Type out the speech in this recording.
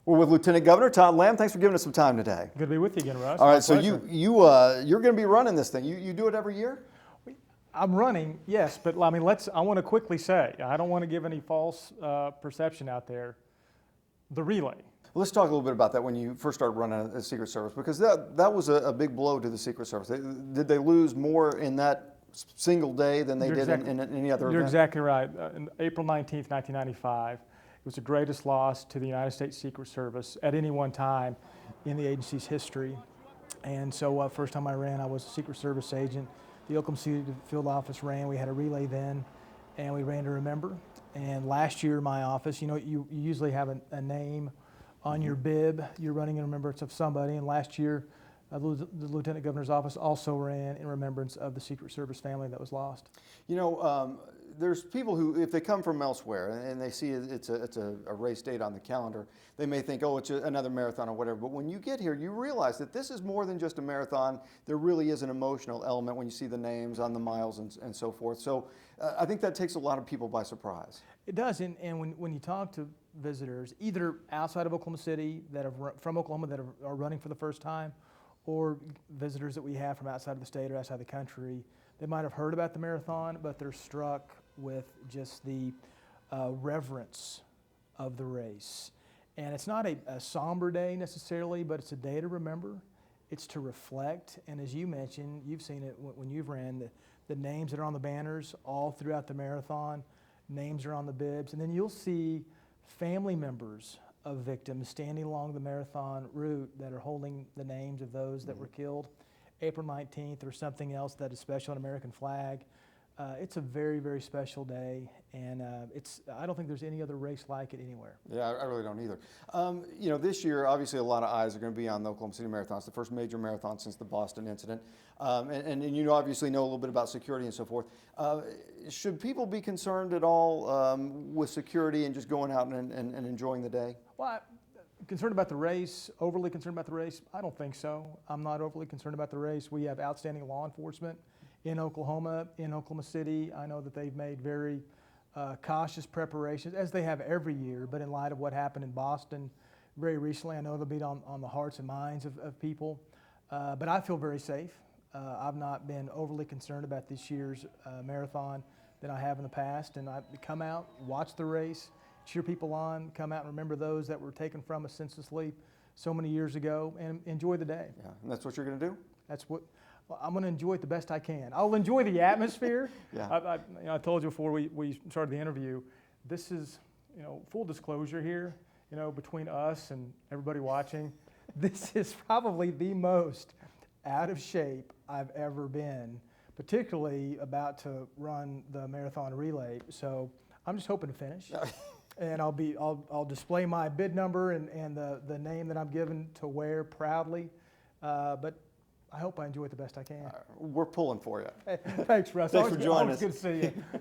We're with Lieutenant Governor Todd Lamb. Thanks for giving us some time today. Good to be with you again, Russ. All My right, so pleasure. you're going to be running this thing. You do it every year? I'm running, yes, but I mean, I want to quickly say, I don't want to give any false perception out there. The relay. Well, let's talk a little bit about that when you first started running the Secret Service, because that was a big blow to the Secret Service. Did they lose more in that single day than they did in any other event? You're exactly right. On April 19th, 1995, it was the greatest loss to the United States Secret Service at any one time in the agency's history. And so first time I ran, I was a Secret Service agent. The Oklahoma City Field Office ran. We had a relay then, and we ran to remember. And last year, my office, you usually have a name on your bib. You're running in remembrance of somebody. And last year, the Lieutenant Governor's office also ran in remembrance of the Secret Service family that was lost. There's people who, if they come from elsewhere and they see it's a race date on the calendar, they may think, oh, it's another marathon or whatever. But when you get here, you realize that this is more than just a marathon. There really is an emotional element when you see the names on the miles and so forth. So I think that takes a lot of people by surprise. It does, and when you talk to visitors, either outside of Oklahoma City from Oklahoma that are running for the first time, or visitors that we have from outside of the state or outside the country, they might have heard about the marathon, but they're struck with just the reverence of the race. And it's not a somber day necessarily, but it's a day to remember. It's to reflect. And as you mentioned, you've seen it when you've ran, the names that are on the banners all throughout the marathon, names are on the bibs. And then you'll see family members of victims standing along the marathon route that are holding the names of those that were killed. April 19th or something else that is special, an American flag. It's a very, very special day, and I don't think there's any other race like it anywhere. Yeah, I really don't either. This year, obviously, a lot of eyes are going to be on the Oklahoma City Marathon. It's the first major marathon since the Boston incident. And you obviously know a little bit about security and so forth. Should people be concerned at all with security and just going out and enjoying the day? Well, concerned about the race, overly concerned about the race? I don't think so. I'm not overly concerned about the race. We have outstanding law enforcement in Oklahoma, in Oklahoma City. I know that they've made very cautious preparations, as they have every year, but in light of what happened in Boston very recently, I know they'll be on the hearts and minds of people. But I feel very safe. I've not been overly concerned about this year's marathon than I have in the past, and I come out, watch the race, cheer people on, come out and remember those that were taken from us senselessly so many years ago, and enjoy the day. Yeah, and that's what you're going to do? Well, I'm going to enjoy it the best I can. I'll enjoy the atmosphere. Yeah. I told you before we started the interview, this is, full disclosure here, between us and everybody watching, this is probably the most out of shape I've ever been, particularly about to run the marathon relay. So I'm just hoping to finish. And I'll display my bid number and the name that I'm given to wear proudly. But I hope I enjoy it the best I can. We're pulling for you. Thanks, Russ. Thanks for joining us. Always good to see you.